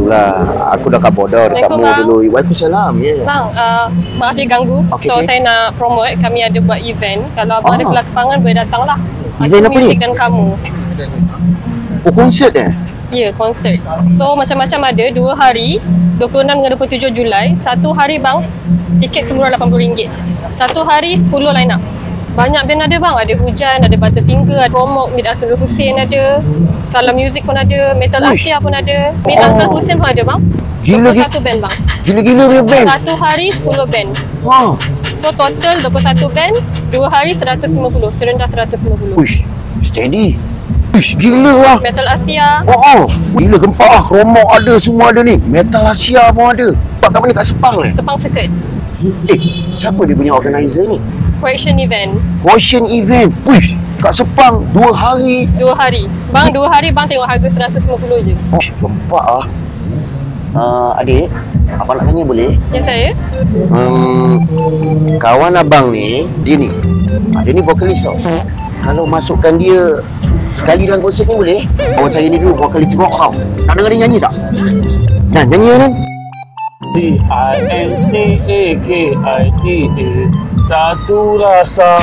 itulah. Aku dah kat border dekat mall dulu. Waalaikumsalam. Ya. Bang, maaf diganggu. Okay, So saya nak promote, kami ada buat event. Kalau abang ada kelapangan boleh datanglah. Event apa ni? Dan kamu. Oh, konsert Ya, konsert. So macam-macam ada 2 hari, 26 dengan 27 Julai. 1 hari bang, tiket semurah RM80. 1 hari 10 line up. Banyak band ada bang, ada Hujan, ada Butterfinger, ada Promok, Mid Uncle Hussein ada, Salam Music pun ada, Metal Asia pun ada, Mid Uncle Hussein pun ada bang. Gila, 21 band bang. Gila-gila punya band. 1 hari 10 band. Wow. So total 21 band, 2 hari 150, serendah 150. Uish, steady. Uish, gila lah. Metal Asia. Wow, gila gempak lah. Promok ada, semua ada ni. Metal Asia pun ada. Buat kat mana? Kat Sepang Sepang Circuit. Siapa dia punya organizer ni? Question event. Question event. Uish, kat Sepang 2 hari. 2 hari. Bang, 2 hari bang tengok harga 150 je. Uish, gempak lah. Adik, abang nak tanya boleh? Ya saya? Kawan abang ni, dia ni vokalis tau. Kalau masukkan dia sekali dalam konsert ni boleh? Kawan saya ni dulu vokalis rock tau. Tak dengar dia nyanyi tak? Dan nyanyi kan? CINTAKITA satu rasa.